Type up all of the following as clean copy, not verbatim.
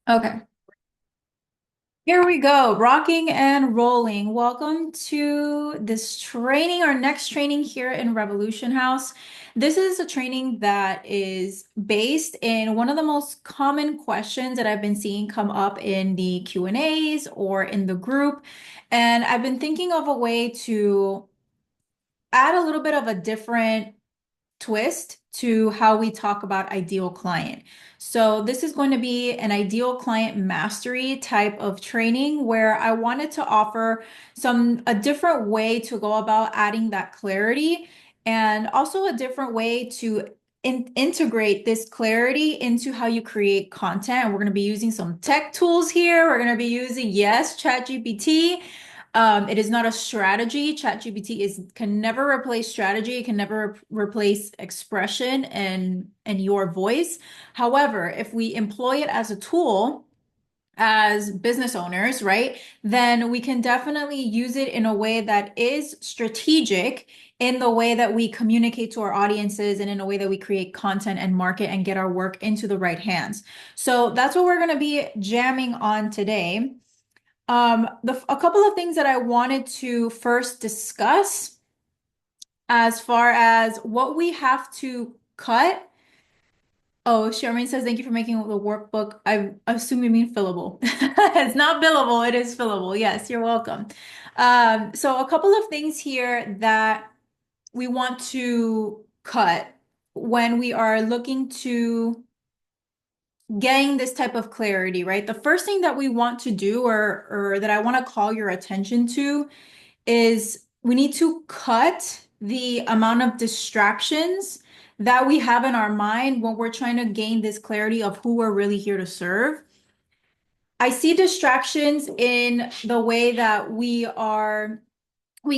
Okay, here we go. Rocking and rolling. Welcome to this training, our next training here in Revolution House. This is a training that is based in one of the most common questions that I've been seeing come up in the Q&As or in the group. And I've been thinking of a way to add a little bit of a different twist to how we talk about ideal client. So this is going to be an ideal client mastery type of training where I wanted to offer a different way to go about adding that clarity and also a different way to integrate this clarity into how you create content. We're going to be using some tech tools here. We're going to be using, yes, ChatGPT. It is not a strategy. ChatGPT can never replace strategy. It can never replace expression and your voice. However, if we employ it as a tool, as business owners, right, then we can definitely use it in a way that is strategic in the way that we communicate to our audiences and in a way that we create content and market and get our work into the right hands. So that's what we're going to be jamming on today. A couple of things that I wanted to first discuss as far as what we have to cut. Oh, Charmaine says, thank you for making the workbook. I assume you mean fillable. It's not billable, it is fillable. Yes, you're welcome. So a couple of things here that we want to cut when we are looking to gain this type of clarity, right? The first thing that we want to do or that I want to call your attention to is we need to cut the amount of distractions that we have in our mind when we're trying to gain this clarity of who we're really here to serve. I see distractions in the way that we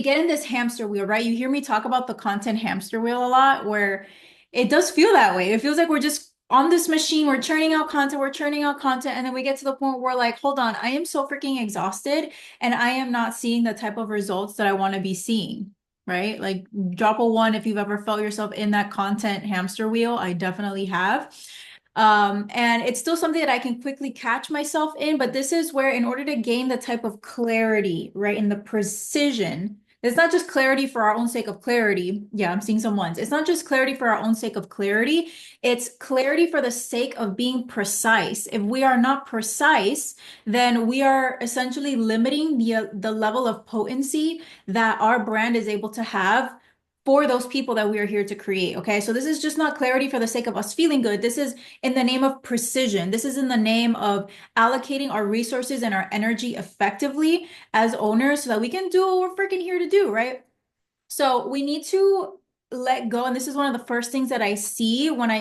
get in this hamster wheel, right? You hear me talk about the content hamster wheel a lot, where it does feel that way. It feels like we're just on this machine, we're churning out content, and then we get to the point where we're like, hold on, I am so freaking exhausted, and I am not seeing the type of results that I want to be seeing, right? Like, drop a one if you've ever felt yourself in that content hamster wheel. I definitely have. And it's still something that I can quickly catch myself in, but this is where, in order to gain the type of clarity, right, and the precision, it's not just clarity for our own sake of clarity. Yeah, I'm seeing some ones. It's not just clarity for our own sake of clarity. It's clarity for the sake of being precise. If we are not precise, then we are essentially limiting the level of potency that our brand is able to have for those people that we are here to create. Okay. So this is just not clarity for the sake of us feeling good. This is in the name of precision. This is in the name of allocating our resources and our energy effectively as owners so that we can do what we're freaking here to do, right? So we need to let go. And this is one of the first things that I see when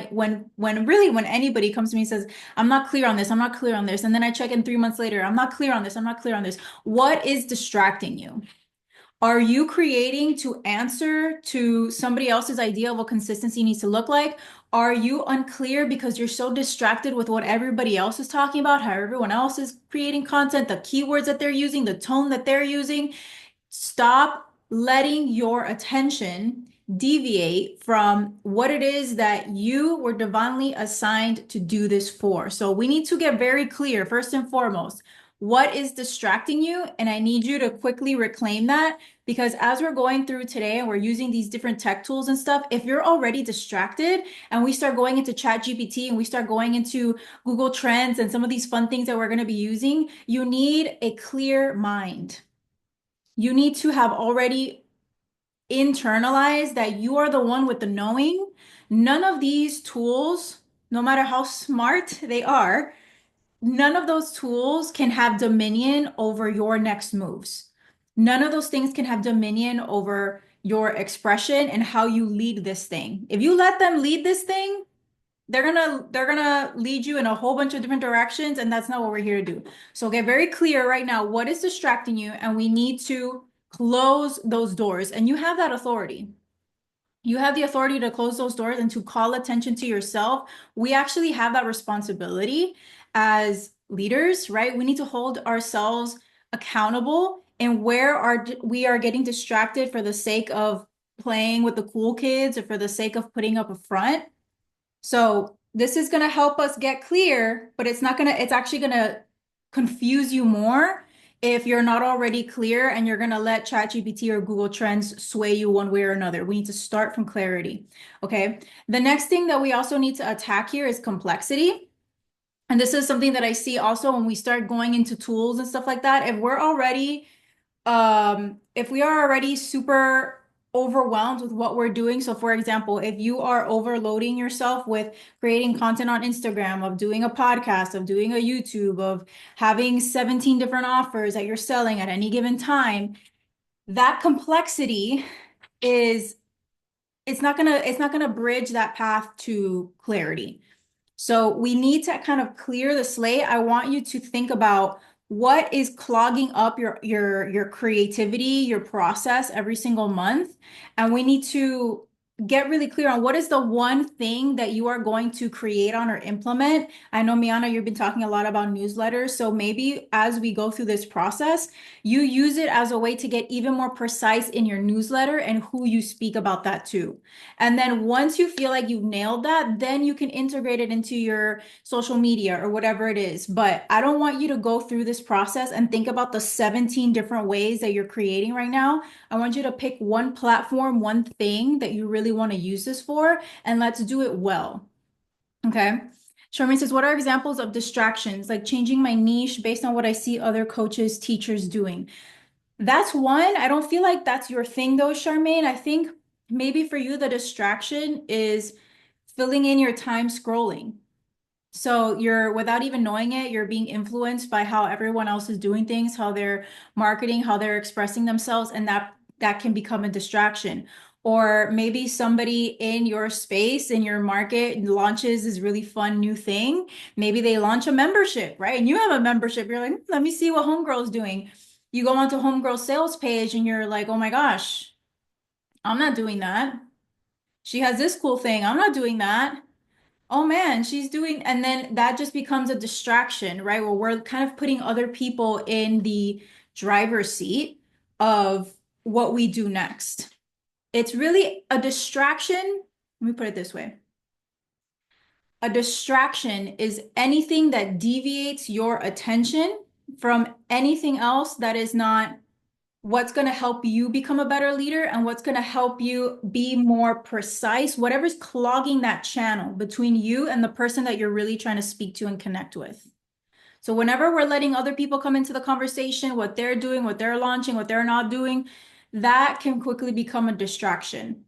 anybody comes to me and says, I'm not clear on this, I'm not clear on this. And then I check in 3 months later, I'm not clear on this, I'm not clear on this. What is distracting you? Are you creating to answer to somebody else's idea of what consistency needs to look like? Are you unclear because you're so distracted with what everybody else is talking about, how everyone else is creating content, the keywords that they're using, the tone that they're using? Stop letting your attention deviate from what it is that you were divinely assigned to do this for. So we need to get very clear, first and foremost, what is distracting you? And I need you to quickly reclaim that because as we're going through today and we're using these different tech tools and stuff, if you're already distracted and we start going into ChatGPT and we start going into Google Trends and some of these fun things that we're going to be using, you need a clear mind. You need to have already internalized that you are the one with the knowing. None of these tools, no matter how smart they are, none of those tools can have dominion over your next moves. None of those things can have dominion over your expression and how you lead this thing. If you let them lead this thing, they're gonna lead you in a whole bunch of different directions, and that's not what we're here to do. So get very clear right now what is distracting you, and we need to close those doors. And you have that authority. You have the authority to close those doors and to call attention to yourself. We actually have that responsibility as leaders, right? We need to hold ourselves accountable and where we are getting distracted for the sake of playing with the cool kids or for the sake of putting up a front. So this is going to help us get clear, but it's actually going to confuse you more if you're not already clear and you're going to let ChatGPT or Google Trends sway you one way or another. We need to start from clarity. Okay. The next thing that we also need to attack here is complexity. And this is something that I see also when we start going into tools and stuff like that. If we are already super overwhelmed with what we're doing, so for example, if you are overloading yourself with creating content on Instagram, of doing a podcast, of doing a YouTube, of having 17 different offers that you're selling at any given time, that complexity is it's not gonna bridge that path to clarity. So we need to kind of clear the slate. I want you to think about what is clogging up your creativity, your process every single month. And we need to get really clear on what is the one thing that you are going to create on or implement. I know, Miana, you've been talking a lot about newsletters. So maybe as we go through this process, you use it as a way to get even more precise in your newsletter and who you speak about that to. And then once you feel like you've nailed that, then you can integrate it into your social media or whatever it is. But I don't want you to go through this process and think about the 17 different ways that you're creating right now. I want you to pick one platform, one thing that you really want to use this for, and let's do it well. Okay. Sherman says, what are examples of distractions, like changing my niche based on what I see other coaches, teachers doing? That's one. I don't feel like that's your thing though, Charmaine. I think maybe for you, the distraction is filling in your time scrolling. So you're, without even knowing it, you're being influenced by how everyone else is doing things, how they're marketing, how they're expressing themselves, and that can become a distraction. Or maybe somebody in your space, in your market, launches this really fun new thing. Maybe they launch a membership, right? And you have a membership. You're like, let me see what Homegirl's doing. You go onto Homegirl's sales page and you're like, oh my gosh, I'm not doing that. She has this cool thing. I'm not doing that. Oh man, she's doing, and then that just becomes a distraction, right? Where we're kind of putting other people in the driver's seat of what we do next. It's really a distraction. Let me put it this way. A distraction is anything that deviates your attention from anything else that is not what's going to help you become a better leader and what's going to help you be more precise, whatever's clogging that channel between you and the person that you're really trying to speak to and connect with. So whenever we're letting other people come into the conversation, what they're doing, what they're launching, what they're not doing, that can quickly become a distraction.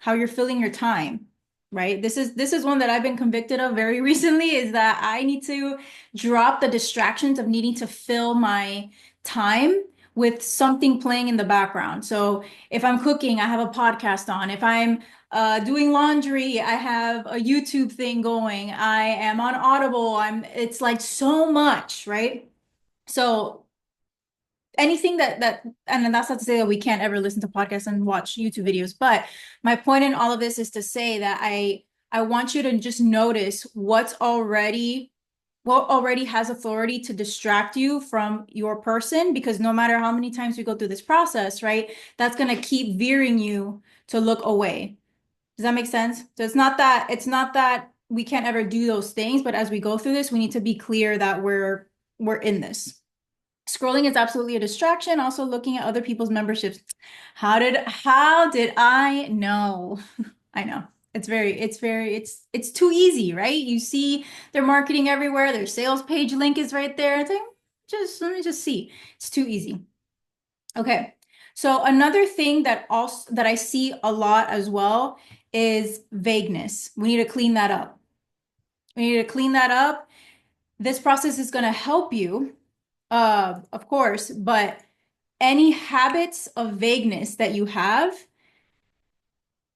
How you're filling your time, right? This is one that I've been convicted of very recently, is that I need to drop the distractions of needing to fill my time with something playing in the background. So if I'm cooking, I have a podcast on. If I'm doing laundry, I have a YouTube thing going. I am on Audible. It's like so much, right? So anything and then that's not to say that we can't ever listen to podcasts and watch YouTube videos, but my point in all of this is to say that I want you to just notice what already has authority to distract you from your person, because no matter how many times we go through this process, right, that's going to keep veering you to look away. Does that make sense? So it's not that we can't ever do those things, but as we go through this, we need to be clear that we're in this. Scrolling is absolutely a distraction. Also looking at other people's memberships. How did I know? I know. It's too easy, right? You see their marketing everywhere. Their sales page link is right there. It's like, let me just see. It's too easy. Okay. So another thing that I see a lot as well is vagueness. We need to clean that up. We need to clean that up. This process is going to help you, of course, but any habits of vagueness that you have,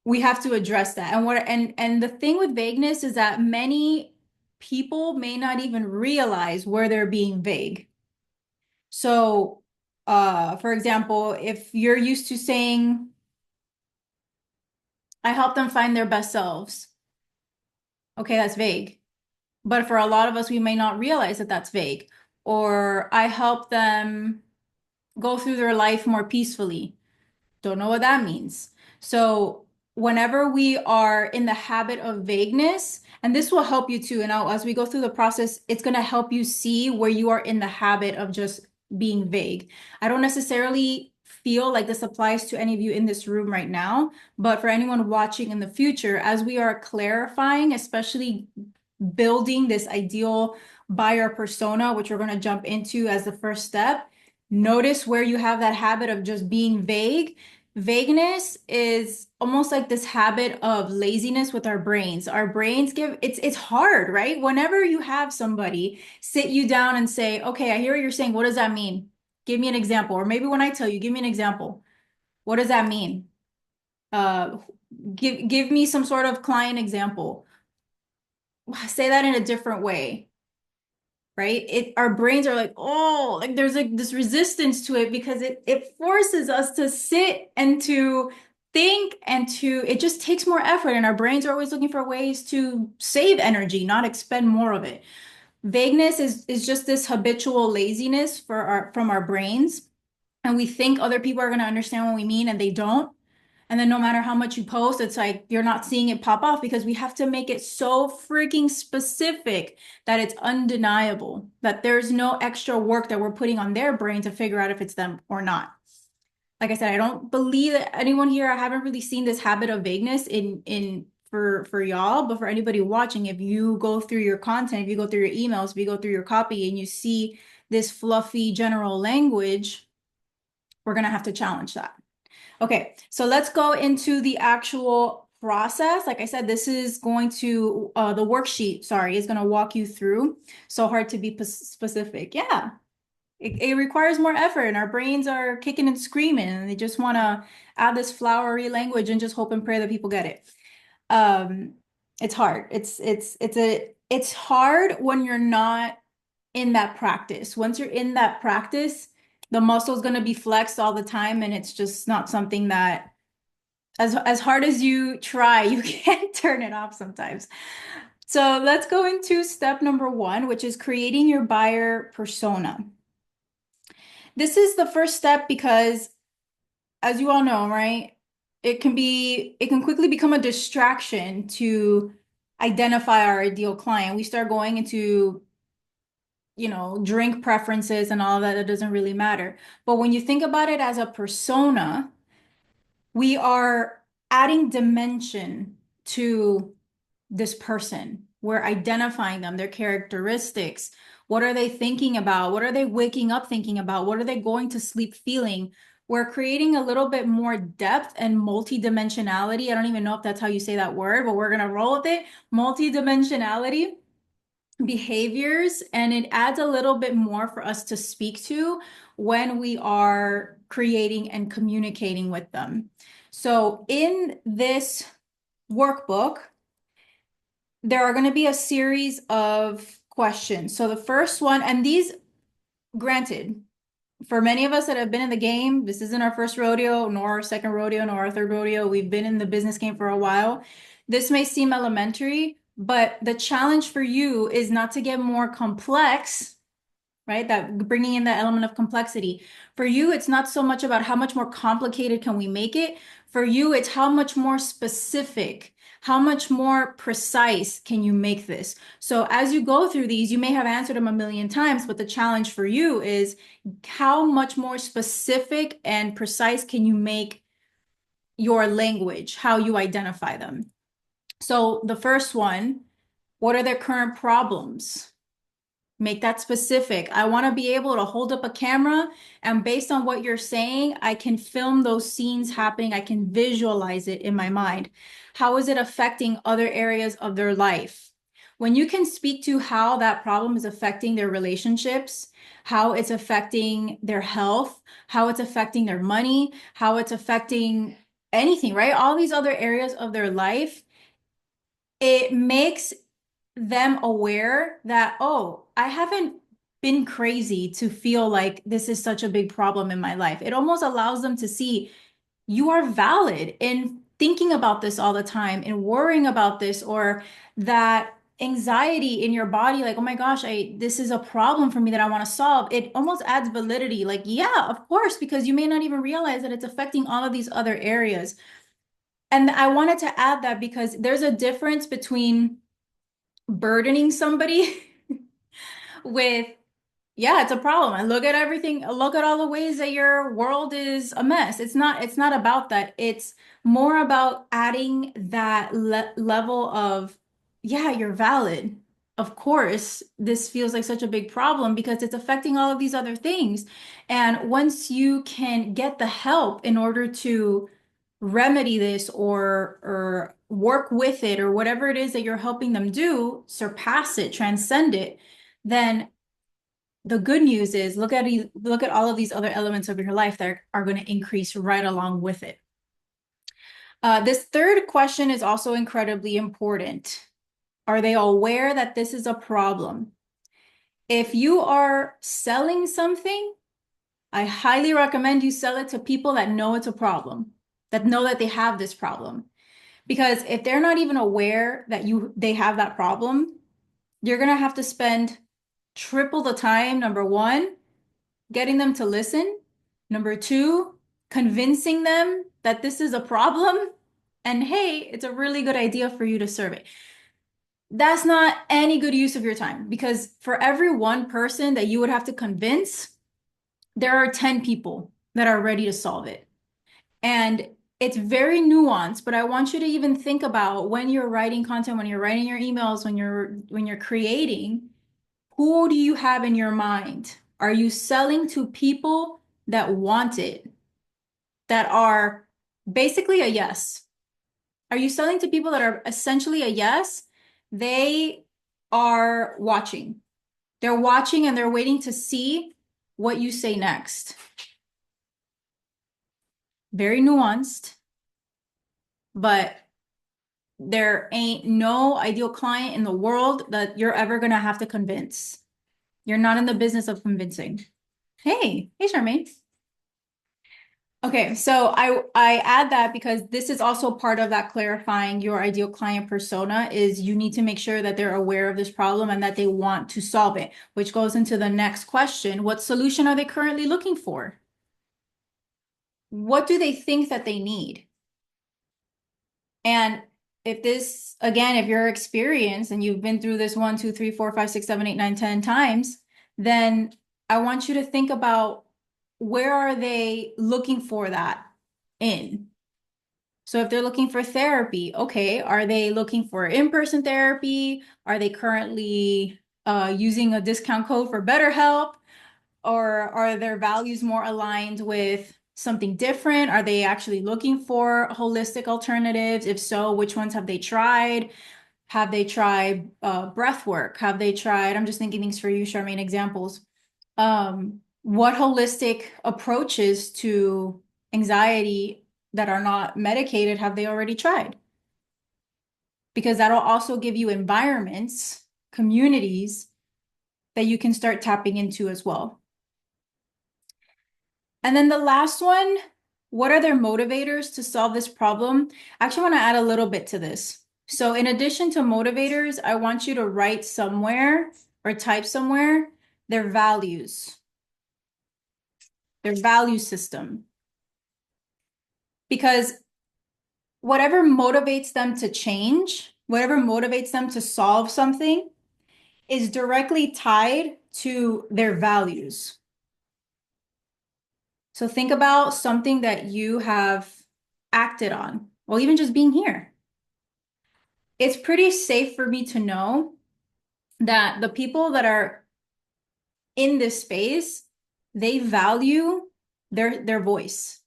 we have to address that. And the thing with vagueness is that many people may not even realize where they're being vague. So, for example, if you're used to saying, I help them find their best selves. Okay, that's vague. But for a lot of us, we may not realize that that's vague. Or I help them go through their life more peacefully. Don't know what that means. So whenever we are in the habit of vagueness, and this will help you too. And as we go through the process, it's going to help you see where you are in the habit of just being vague. I don't necessarily feel like this applies to any of you in this room right now, but for anyone watching in the future, as we are clarifying, especially building this ideal buyer persona, which we're going to jump into as the first step, notice where you have that habit of just being vague. Vagueness is almost like this habit of laziness with our brains. Our brains give it's hard, right? Whenever you have somebody sit you down and say, "Okay, I hear what you're saying. What does that mean? Give me an example." Or maybe when I tell you, "Give me an example." What does that mean? Uh, give me some sort of client example. Say that in a different way, right? Our brains are like, oh, like there's like this resistance to it because it forces us to sit and to think and to it just takes more effort, and our brains are always looking for ways to save energy, not expend more of it. Vagueness is just this habitual laziness from our brains, and we think other people are going to understand what we mean and they don't. And then no matter how much you post, it's like you're not seeing it pop off because we have to make it so freaking specific that it's undeniable, that there's no extra work that we're putting on their brain to figure out if it's them or not. Like I said, I don't believe that anyone here, I haven't really seen this habit of vagueness in for y'all, but for anybody watching, if you go through your content, if you go through your emails, if you go through your copy and you see this fluffy general language, we're gonna have to challenge that. Okay, so let's go into the actual process. Like I said, this is going to, the worksheet, sorry, is going to walk you through. So hard to be specific. Yeah, it requires more effort, and our brains are kicking and screaming, and they just want to add this flowery language and just hope and pray that people get it. Um, it's hard. It's hard when you're not in that practice. Once you're in that practice, the muscle is going to be flexed all the time, and it's just not something that, as hard as you try, you can't turn it off sometimes. So let's go into step number one, which is creating your buyer persona. This is the first step because, as you all know, right, it can quickly become a distraction to identify our ideal client. We start going into drink preferences and all that, it doesn't really matter. But when you think about it as a persona, we are adding dimension to this person. We're identifying them, their characteristics. What are they thinking about? What are they waking up thinking about? What are they going to sleep feeling? We're creating a little bit more depth and multidimensionality. I don't even know if that's how you say that word, but we're going to roll with it. Multidimensionality behaviors, and it adds a little bit more for us to speak to when we are creating and communicating with them. So in this workbook, there are going to be a series of questions. So the first one, and these, granted, for many of us that have been in the game, this isn't our first rodeo, nor our second rodeo, nor our third rodeo. We've been in the business game for a while. This may seem elementary, but the challenge for you is not to get more complex, right? That bringing in that element of complexity. For you, it's not so much about how much more complicated can we make it. For you, it's how much more specific, how much more precise can you make this? So as you go through these, you may have answered them a million times, but the challenge for you is how much more specific and precise can you make your language, how you identify them. So the first one, what are their current problems? Make that specific. I want to be able to hold up a camera, and based on what you're saying, I can film those scenes happening. I can visualize it in my mind. How is it affecting other areas of their life? When you can speak to how that problem is affecting their relationships, how it's affecting their health, how it's affecting their money, how it's affecting anything, right? All these other areas of their life, it makes them aware that, oh, I haven't been crazy to feel like this is such a big problem in my life. It almost allows them to see you are valid in thinking about this all the time and worrying about this, or that anxiety in your body, like, oh my gosh, this is a problem for me that I want to solve. It almost adds validity. Like, yeah, of course, because you may not even realize that it's affecting all of these other areas. And I wanted to add that because there's a difference between burdening somebody with, yeah, it's a problem. And look at everything, look at all the ways that your world is a mess. It's not about that. It's more about adding that level of, yeah, you're valid. Of course, this feels like such a big problem because it's affecting all of these other things. And once you can get the help in order to remedy this or work with it or whatever it is that you're helping them do, surpass it, transcend it, then the good news is look at all of these other elements of your life that are going to increase right along with it. This third question is also incredibly important. Are they aware that this is a problem? If you are selling something, I highly recommend you sell it to people that know it's a problem, that know that they have this problem. Because if they're not even aware that they have that problem, you're gonna have to spend triple the time, number one, getting them to listen. Number two, convincing them that this is a problem and hey, it's a really good idea for you to serve it. That's not any good use of your time because for every one person that you would have to convince, there are 10 people that are ready to solve it. And it's very nuanced, but I want you to even think about when you're writing content, when you're writing your emails, when you're creating, who do you have in your mind? Are you selling to people that want it, that are basically a yes? Are you selling to people that are essentially a yes? They are watching. They're watching and they're waiting to see what you say next. Very nuanced, but there ain't no ideal client in the world that you're ever going to have to convince. You're not in the business of convincing. Hey, Charmaine. Okay, so I add that because this is also part of that clarifying your ideal client persona is you need to make sure that they're aware of this problem and that they want to solve it, which goes into the next question. What solution are they currently looking for? What do they think that they need? And if this, again, if you're experienced and you've been through this 1, 2, 3, 4, 5, 6, 7, 8, 9, 10 times, then I want you to think about where are they looking for that in? So if they're looking for therapy, okay, are they looking for in-person therapy? Are they currently using a discount code for BetterHelp? Or are their values more aligned with something different? Are they actually looking for holistic alternatives? If so, which ones have they tried? Have they tried breath work? Have they tried, I'm just thinking things for you, Charmaine, examples. What holistic approaches to anxiety that are not medicated have they already tried? Because that'll also give you environments, communities that you can start tapping into as well. And then the last one, what are their motivators to solve this problem? I actually want to add a little bit to this. So in addition to motivators, I want you to write somewhere or type somewhere their values, their value system. Because whatever motivates them to change, whatever motivates them to solve something is directly tied to their values. So think about something that you have acted on, well, even just being here. It's pretty safe for me to know that the people that are in this space, they value their voice.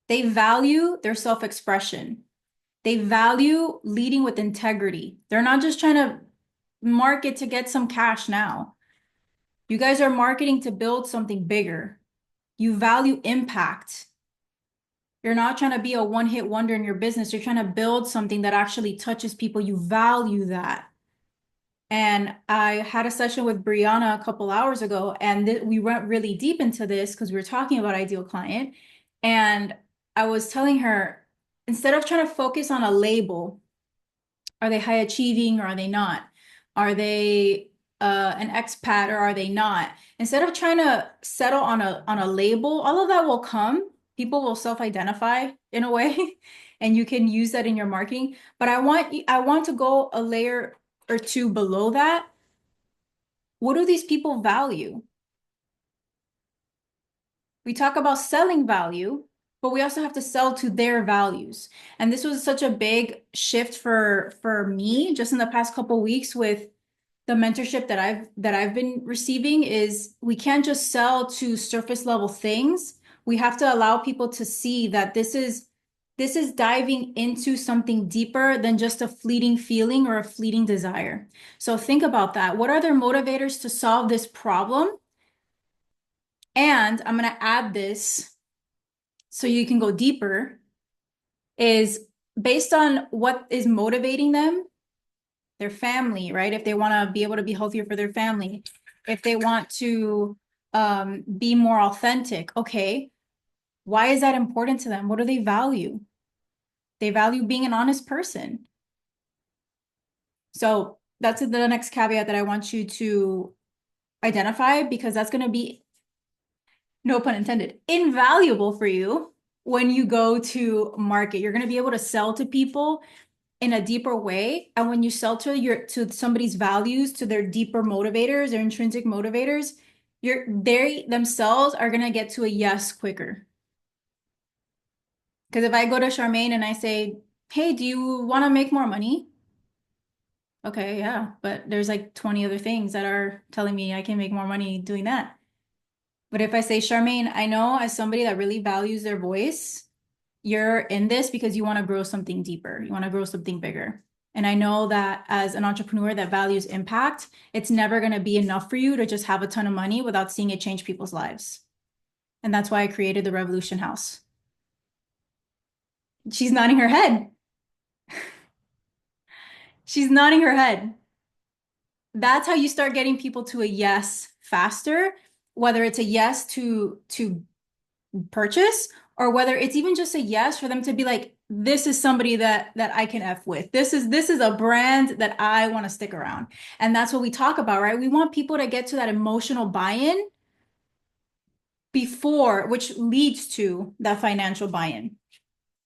They value their self-expression. They value leading with integrity. They're not just trying to market to get some cash now. You guys are marketing to build something bigger. You value impact. You're not trying to be a one-hit wonder in your business. You're trying to build something that actually touches people. You value that. And I had a session with Brianna a couple hours ago, and we went really deep into this because we were talking about ideal client. And I was telling her, instead of trying to focus on a label, are they high achieving or are they not? Are they an expat or are they not? Instead of trying to settle on a label, all of that will come. People will self-identify in a way. and you can use that in your marketing. But I want to go a layer or two below that. What do these people value? We talk about selling value, but we also have to sell to their values. And this was such a big shift for me just in the past couple of weeks with the mentorship that I've been receiving is we can't just sell to surface level things. We have to allow people to see that this is diving into something deeper than just a fleeting feeling or a fleeting desire. So think about that. What are their motivators to solve this problem? And I'm going to add this so you can go deeper is based on what is motivating them, their family, right? If they want to be able to be healthier for their family, if they want to be more authentic, okay, why is that important to them? What do they value? They value being an honest person. So that's the next caveat that I want you to identify because that's going to be, no pun intended, invaluable for you when you go to market. You're going to be able to sell to people in a deeper way. And when you sell to somebody's values, to their deeper motivators, their intrinsic motivators, they themselves are gonna get to a yes quicker. Because if I go to Charmaine and I say, hey, do you want to make more money? Okay, yeah, but there's like 20 other things that are telling me I can make more money doing that. But if I say, Charmaine, I know as somebody that really values their voice, you're in this because you want to grow something deeper. You want to grow something bigger. And I know that as an entrepreneur that values impact, it's never going to be enough for you to just have a ton of money without seeing it change people's lives. And that's why I created the Revolution House. She's nodding her head. She's nodding her head. That's how you start getting people to a yes faster, whether it's a yes to purchase or whether it's even just a yes for them to be like, this is somebody that I can F with. This is a brand that I want to stick around. And that's what we talk about, right? We want people to get to that emotional buy-in before, which leads to that financial buy-in.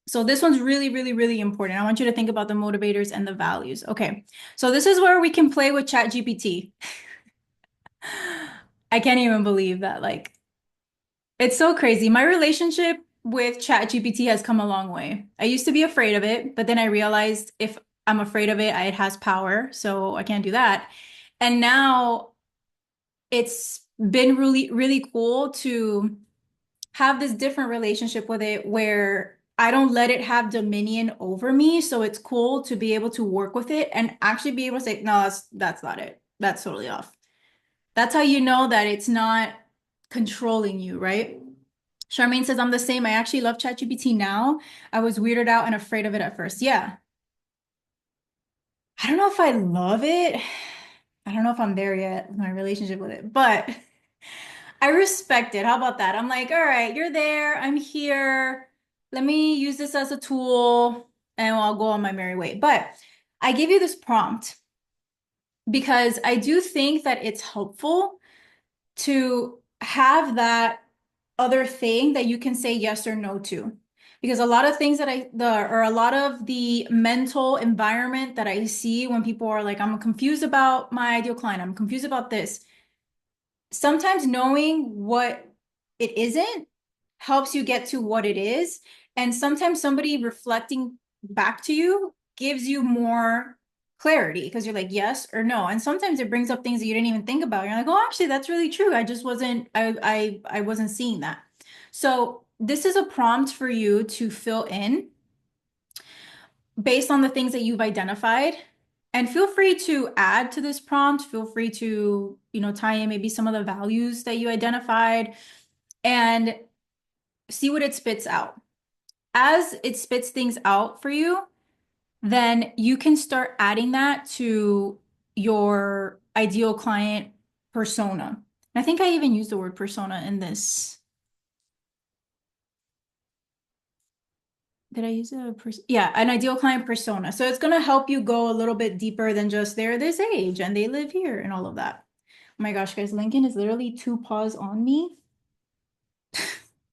So this one's really, really, really important. I want you to think about the motivators and the values. Okay. So this is where we can play with ChatGPT. I can't even believe that. Like, it's so crazy. My relationship with ChatGPT has come a long way. I used to be afraid of it, but then I realized if I'm afraid of it, it has power, so I can't do that. And now it's been really, really cool to have this different relationship with it where I don't let it have dominion over me. So it's cool to be able to work with it and actually be able to say, no, that's not it. That's totally off. That's how you know that it's not controlling you, right? Charmaine says, I'm the same. I actually love ChatGPT now. I was weirded out and afraid of it at first. Yeah. I don't know if I love it. I don't know if I'm there yet in my relationship with it, but I respect it. How about that? I'm like, all right, you're there. I'm here. Let me use this as a tool and I'll go on my merry way. But I give you this prompt because I do think that it's helpful to have that other thing that you can say yes or no to. Because a lot of things that or a lot of the mental environment that I see when people are like, I'm confused about my ideal client, I'm confused about this. Sometimes knowing what it isn't helps you get to what it is. And sometimes somebody reflecting back to you gives you more clarity because you're like yes or no. And sometimes it brings up things that you didn't even think about. You're like, oh, actually, that's really true. I just wasn't, I wasn't seeing that. So this is a prompt for you to fill in based on the things that you've identified. And feel free to add to this prompt. Feel free to, tie in maybe some of the values that you identified and see what it spits out. As it spits things out for you, then you can start adding that to your ideal client persona. And I think I even used the word persona in this. Did I use yeah, an ideal client persona. So it's going to help you go a little bit deeper than just they're this age and they live here and all of that. Oh my gosh, guys, Lincoln is literally 2 paws on me,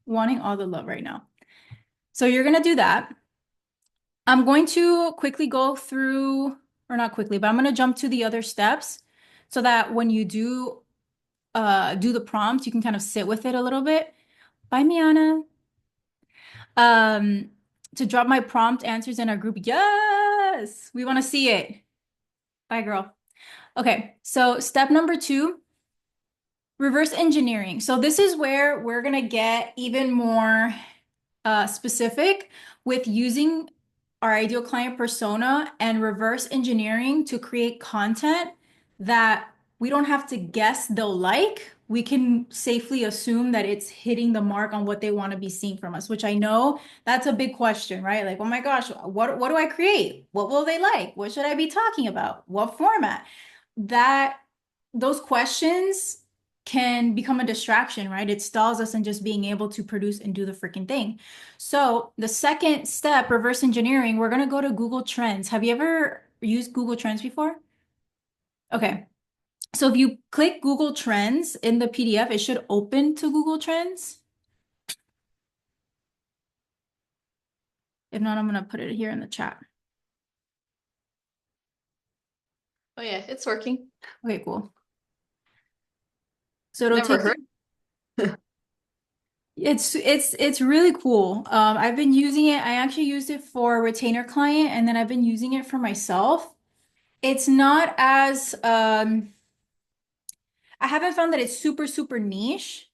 wanting all the love right now. So you're going to do that. I'm going to quickly go through, or not quickly, but I'm going to jump to the other steps so that when you do the prompt, you can kind of sit with it a little bit. Bye, Miana. Um, to drop my prompt answers in our group. Yes, we want to see it. Bye, girl. Okay, so step number 2, reverse engineering. So this is where we're gonna get even more specific with using our ideal client persona and reverse engineering to create content that we don't have to guess they'll like. We can safely assume that it's hitting the mark on what they want to be seeing from us, which I know that's a big question, right? Like, oh my gosh, what do I create? What will they like? What should I be talking about? What format? That those questions can become a distraction, right? It stalls us in just being able to produce and do the freaking thing. So the second step, reverse engineering, we're going to go to Google Trends. Have you ever used Google Trends before? Okay. So if you click Google Trends in the PDF, it should open to Google Trends. If not, I'm going to put it here in the chat. Oh yeah, it's working. Okay, cool. So it'll Never take heard. you. It's really cool. I've been using it. I actually used it for a retainer client, and then I've been using it for myself. It's not as I haven't found that it's super, super niche,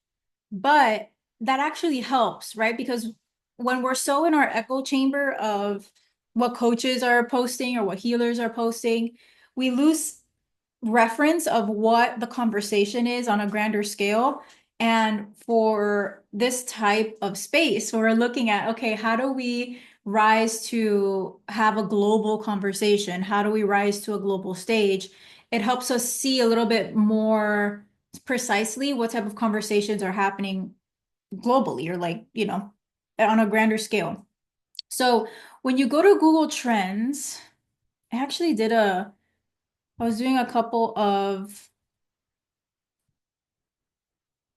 but that actually helps, right? Because when we're so in our echo chamber of what coaches are posting or what healers are posting, we lose reference of what the conversation is on a grander scale. And for this type of space, we're looking at, okay, how do we rise to have a global conversation? How do we rise to a global stage? It helps us see a little bit more precisely what type of conversations are happening globally or like, on a grander scale. So when you go to Google Trends, I was doing a couple of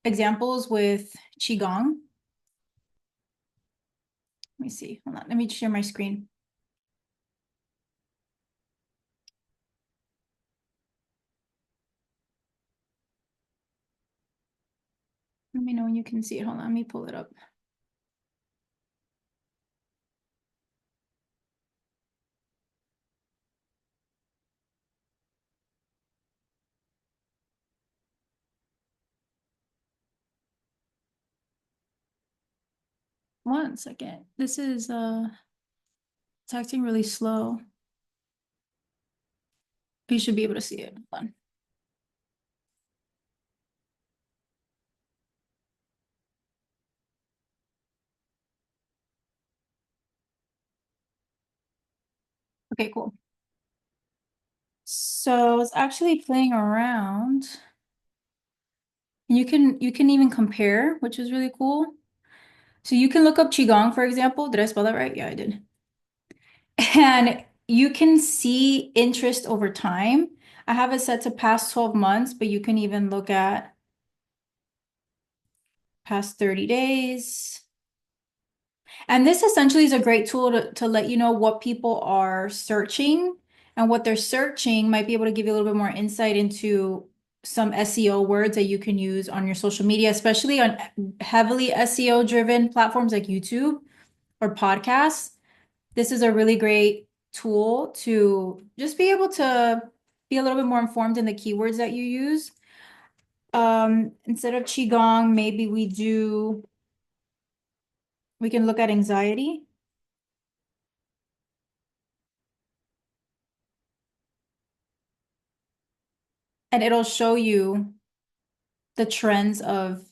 examples with Qigong. Let me see. Hold on. Let me share my screen. Let me know when you can see it. Hold on. Let me pull it up. One second. This is it's acting really slow. You should be able to see it. Hold on. Okay, cool. So I was actually playing around. You can even compare, which is really cool. So you can look up Qigong, for example. Did I spell that right? Yeah, I did. And you can see interest over time. I have it set to past 12 months, but you can even look at past 30 days. And this essentially is a great tool to let you know what people are searching, and what they're searching might be able to give you a little bit more insight into some SEO words that you can use on your social media, especially on heavily SEO driven platforms like YouTube or podcasts. This is a really great tool to just be able to be a little bit more informed in the keywords that you use. Instead of Qigong, maybe we can look at anxiety, and it'll show you the trends of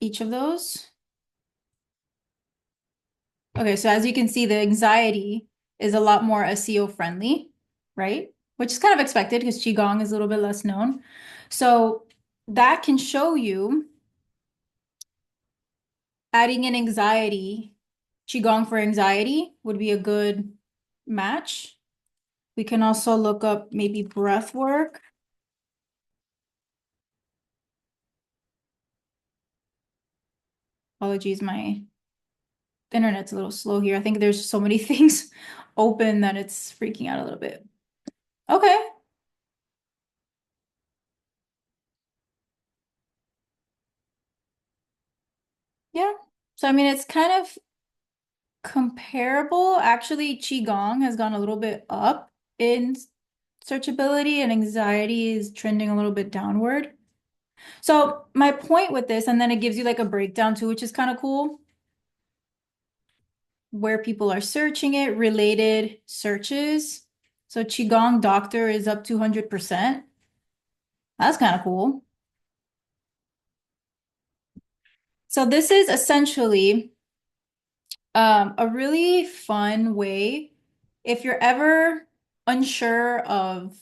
each of those. Okay, so as you can see, the anxiety is a lot more SEO friendly, right? Which is kind of expected because Qigong is a little bit less known. So that can show you adding in anxiety, Qigong for anxiety would be a good match. We can also look up maybe breath work. Apologies, my The internet's a little slow here. I think there's so many things open that it's freaking out a little bit. Okay. Yeah. So I mean, it's kind of comparable. Actually, Qigong has gone a little bit up in searchability and anxiety is trending a little bit downward. So my point with this, and then it gives you like a breakdown too, which is kind of cool, where people are searching it, related searches. So Qigong doctor is up 200%. That's kind of cool. So this is essentially a really fun way if you're ever unsure of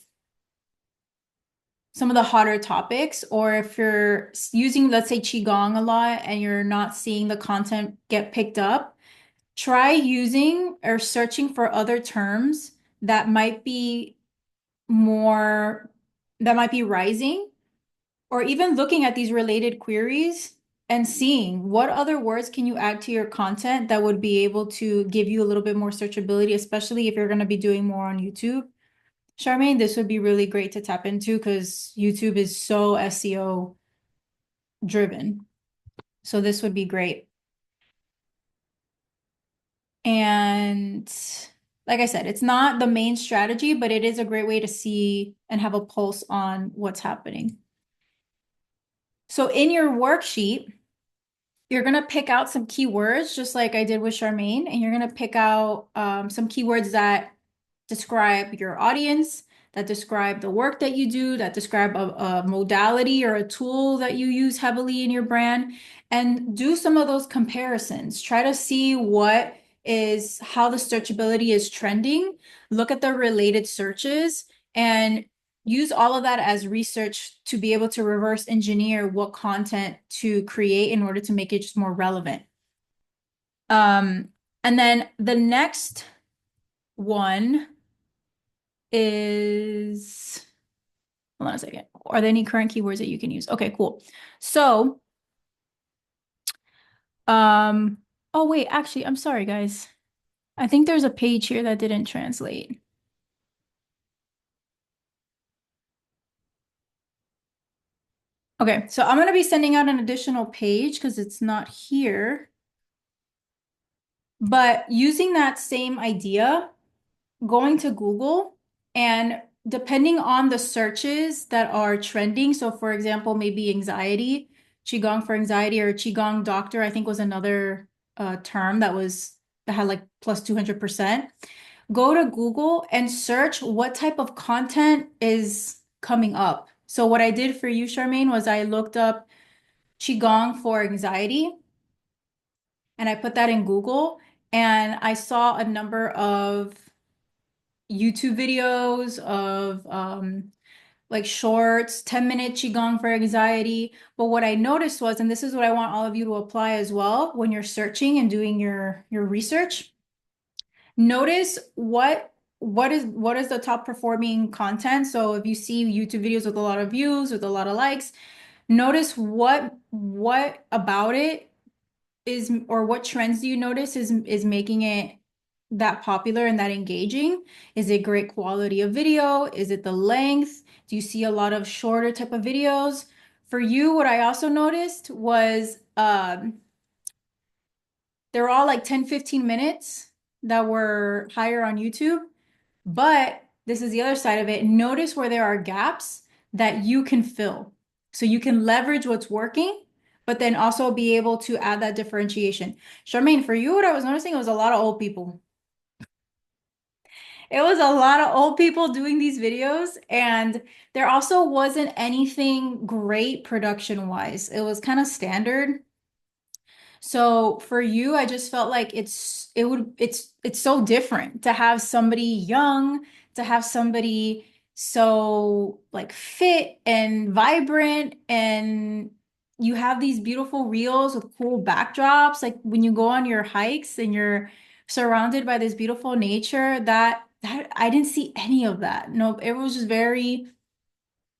some of the hotter topics, or if you're using, let's say, Qigong a lot and you're not seeing the content get picked up, try using or searching for other terms that might be more, that might be rising, or even looking at these related queries and seeing what other words can you add to your content that would be able to give you a little bit more searchability, especially if you're going to be doing more on YouTube. Charmaine, this would be really great to tap into because YouTube is so SEO driven. So this would be great. And like I said, it's not the main strategy, but it is a great way to see and have a pulse on what's happening. So in your worksheet, you're going to pick out some keywords, just like I did with Charmaine, and you're going to pick out some keywords that describe your audience, that describe the work that you do, that describe a modality or a tool that you use heavily in your brand, and do some of those comparisons. Try to see how the searchability is trending, look at the related searches, and use all of that as research to be able to reverse engineer what content to create in order to make it just more relevant. Um, and then the next one is, hold on a second. Are there any current keywords that you can use? Okay, cool. So, um, oh wait, actually, I'm sorry, guys. I think there's a page here that didn't translate. Okay, so I'm going to be sending out an additional page because it's not here. But using that same idea, going to Google and depending on the searches that are trending, so for example, maybe anxiety, Qigong for anxiety or Qigong doctor, I think was another term that had like plus 200%. Go to Google and search what type of content is coming up. So what I did for you, Charmaine, was I looked up Qigong for anxiety and I put that in Google and I saw a number of YouTube videos of like shorts, 10-minute Qigong for anxiety. But what I noticed was, and this is what I want all of you to apply as well when you're searching and doing your research, notice what is the top performing content. So if you see YouTube videos with a lot of views, with a lot of likes, notice what about it is, or what trends do you notice is making it that popular and that engaging? Is it great quality of video? Is it the length? Do you see a lot of shorter type of videos? For you, what I also noticed was they're all like 10, 15 minutes that were higher on YouTube. But this is the other side of it. Notice where there are gaps that you can fill. So you can leverage what's working, but then also be able to add that differentiation. Charmaine, for you, what I was noticing was a lot of old people. It was a lot of old people doing these videos, and there also wasn't anything great production-wise. It was kind of standard. So for you, I just felt like it's so different to have somebody young, to have somebody so like fit and vibrant, and you have these beautiful reels with cool backdrops. Like when you go on your hikes and you're surrounded by this beautiful nature, that I didn't see any of that. No, it was just very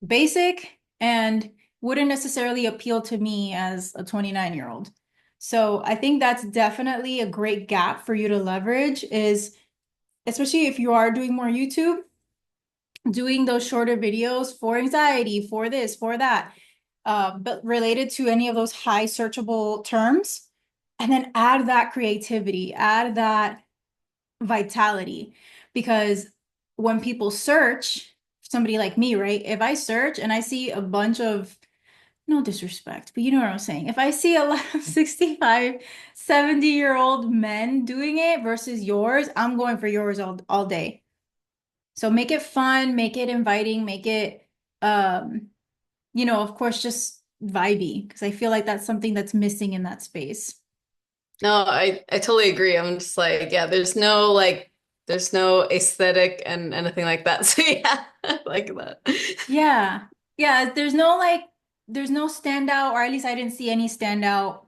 basic and wouldn't necessarily appeal to me as a 29-year-old. So I think that's definitely a great gap for you to leverage is especially if you are doing more YouTube, doing those shorter videos for anxiety, for this, for that, but related to any of those high searchable terms, and then add that creativity, add that vitality. Because when people search, somebody like me, right? If I search and I see a bunch of, no disrespect, but you know what I'm saying. If I see a lot of 65, 70-year-old men doing it versus yours, I'm going for yours all day. So make it fun, make it inviting, make it, um, of course, just vibey, because I feel like that's something that's missing in that space. No, I totally agree. I'm just like, yeah, there's no aesthetic and anything like that. So yeah, I like that. Yeah. Yeah, there's no standout, or at least I didn't see any standout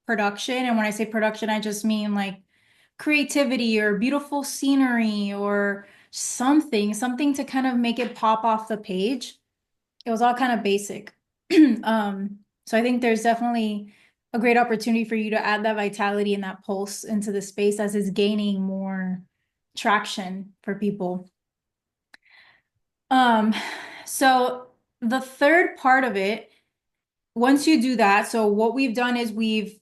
production. And when I say production, I just mean like creativity or beautiful scenery or something to kind of make it pop off the page. It was all kind of basic. So I think there's definitely a great opportunity for you to add that vitality and that pulse into the space as it's gaining more traction for people. Um, so the third part of it, once you do that, so what we've done is we've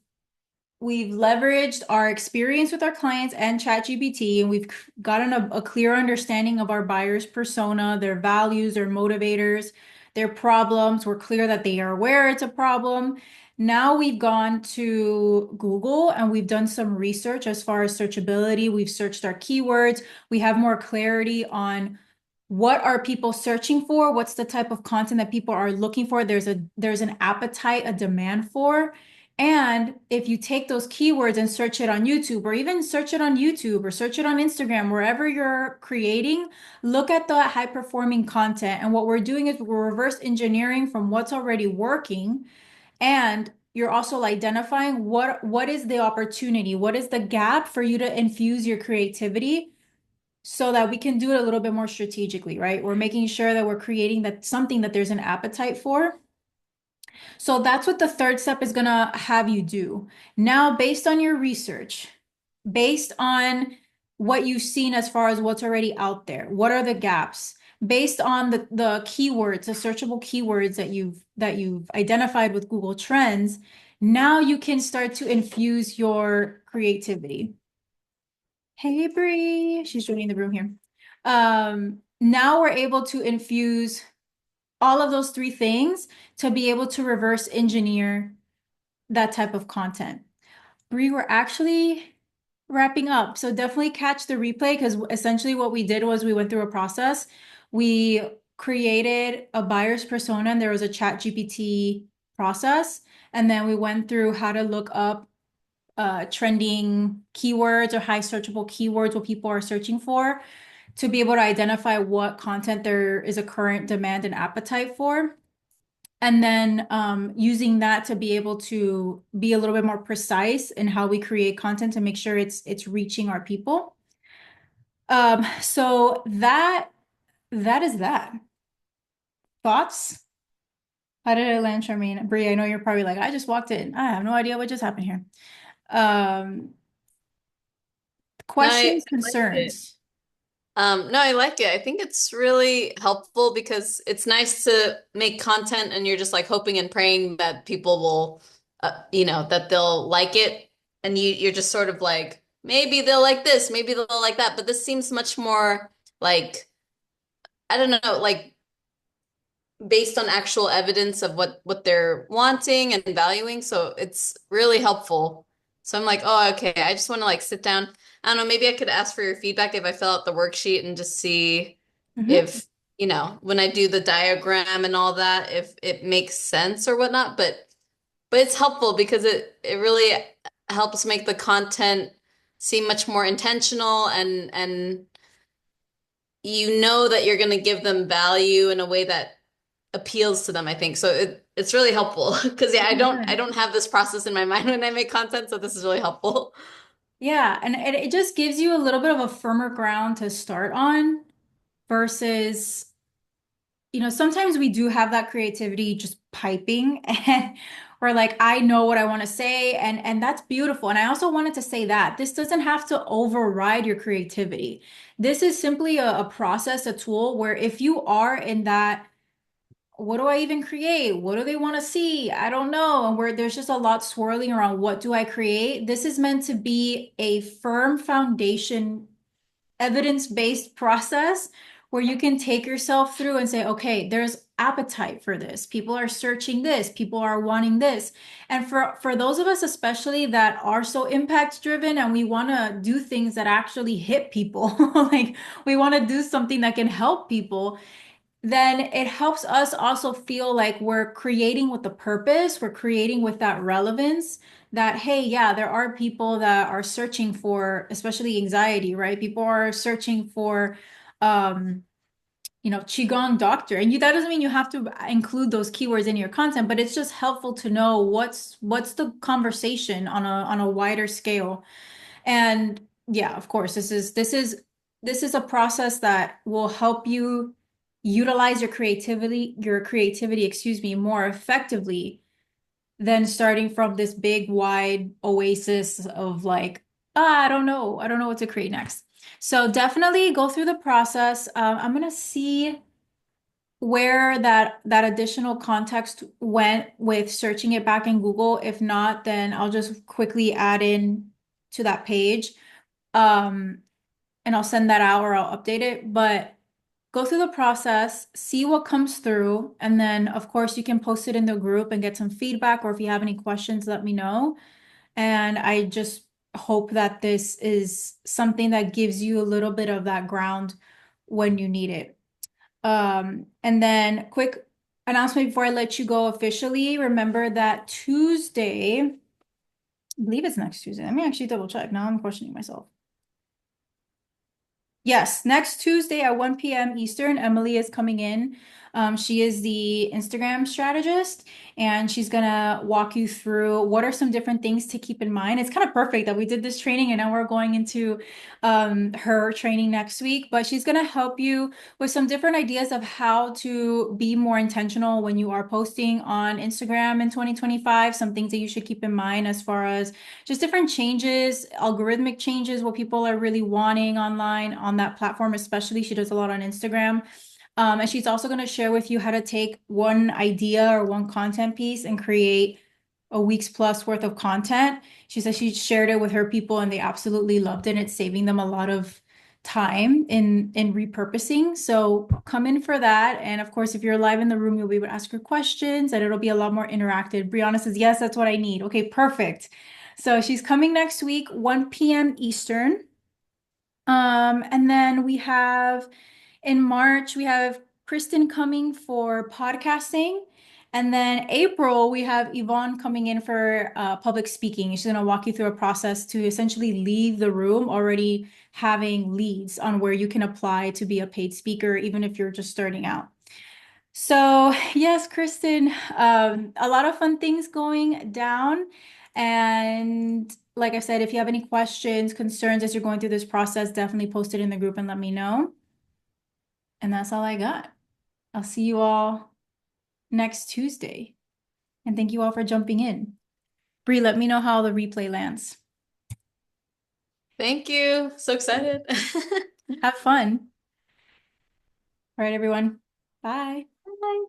leveraged our experience with our clients and ChatGPT, and we've gotten a clear understanding of our buyers' persona, their values, their motivators, their problems. We're clear that they are aware it's a problem. Now we've gone to Google and we've done some research as far as searchability. We've searched our keywords. We have more clarity on what are people searching for? What's the type of content that people are looking for? There's an appetite, a demand for. And if you take those keywords and search it on YouTube, or even search it on YouTube or search it on Instagram, wherever you're creating, look at the high performing content. And what we're doing is we're reverse engineering from what's already working. And you're also identifying what is the opportunity, what is the gap for you to infuse your creativity so that we can do it a little bit more strategically, right? We're making sure that we're creating that something that there's an appetite for. So that's what the third step is going to have you do. Now, based on your research, based on what you've seen as far as what's already out there, what are the gaps? Based on the keywords, the searchable keywords that you've identified with Google Trends, now you can start to infuse your creativity. Hey, Bree, she's joining the room here. Now we're able to infuse all of those three things to be able to reverse engineer that type of content. Bree, we're actually wrapping up. So definitely catch the replay because essentially what we did was we went through a process. We created a buyer's persona and there was a chat GPT process. And then we went through how to look up trending keywords or high searchable keywords, what people are searching for, to be able to identify what content there is a current demand and appetite for. And then using that to be able to be a little bit more precise in how we create content to make sure it's reaching our people. So that is that. Thoughts? How did it land, Charmaine? Brie, I know you're probably like, I just walked in. I have no idea what just happened here. Um, No, questions, I like it. concerns. No, I like it. I think it's really helpful because it's nice to make content and you're just like hoping and praying that people will, that they'll like it. And you're just sort of like, maybe they'll like this, maybe they'll like that. But this seems much more like, I don't know, like based on actual evidence of what they're wanting and valuing. So it's really helpful. So I'm like, oh, okay. I just want to like sit down. I don't know, maybe I could ask for your feedback if I fill out the worksheet and just see Mhm. if, when I do the diagram and all that, if it makes sense or whatnot. But it's helpful because it really helps make the content seem much more intentional and you know that you're going to give them value in a way that appeals to them, I think. So it's really helpful because yeah, I Good. don't have this process in my mind when I make content, so this is really helpful. Yeah, and it just gives you a little bit of a firmer ground to start on versus, sometimes we do have that creativity just piping and or like I know what I want to say, and that's beautiful. And I also wanted to say that this doesn't have to override your creativity. This is simply a process, a tool where if you are in that, what do I even create? What do they want to see? I don't know. And where there's just a lot swirling around what do I create? This is meant to be a firm foundation, evidence-based process where you can take yourself through and say, okay, there's appetite for this. People are searching this. People are wanting this. And for those of us especially that are so impact driven and we want to do things that actually hit people, like we want to do something that can help people, then it helps us also feel like we're creating with the purpose, we're creating with that relevance that, hey, yeah, there are people that are searching for, especially anxiety, right? People are searching for, um, Qigong doctor. And that doesn't mean you have to include those keywords in your content, but it's just helpful to know what's the conversation on a wider scale. And yeah, of course, this is a process that will help you utilize your creativity, excuse me, more effectively than starting from this big wide oasis of like, I don't know what to create next. So definitely go through the process. I'm gonna see where that additional context went with searching it back in Google. If not, then I'll just quickly add in to that page. Um, and I'll send that out or I'll update it. But go through the process, see what comes through, and then of course you can post it in the group and get some feedback, or if you have any questions, let me know. And I just hope that this is something that gives you a little bit of that ground when you need it. And then quick announcement before I let you go officially. Remember that Tuesday, I believe it's next Tuesday. Let me actually double check. Now I'm questioning myself. Yes, next Tuesday at 1 p.m. Eastern, Emily is coming in. She is the Instagram strategist, and she's gonna walk you through what are some different things to keep in mind. It's kind of perfect that we did this training and now we're going into her training next week, but she's gonna help you with some different ideas of how to be more intentional when you are posting on Instagram in 2025, some things that you should keep in mind as far as just different changes, algorithmic changes, what people are really wanting online on that platform, especially. She does a lot on Instagram. And she's also going to share with you how to take one idea or one content piece and create a week's plus worth of content. She says she shared it with her people and they absolutely loved it. It's saving them a lot of time in repurposing. So come in for that. And of course, if you're live in the room, you'll be able to ask her questions and it'll be a lot more interactive. Brianna says, yes, that's what I need. Okay, perfect. So she's coming next week, 1 p.m. Eastern. And then we have in March, we have Kristen coming for podcasting. And then April, we have Yvonne coming in for public speaking. She's going to walk you through a process to essentially leave the room already having leads on where you can apply to be a paid speaker, even if you're just starting out. So, yes, Kristen, a lot of fun things going down. And like I said, if you have any questions, concerns as you're going through this process, definitely post it in the group and let me know. And that's all I got. I'll see you all next Tuesday. And thank you all for jumping in. Bree, let me know how the replay lands. Thank you. So excited. Have fun. All right, everyone. Bye. Bye.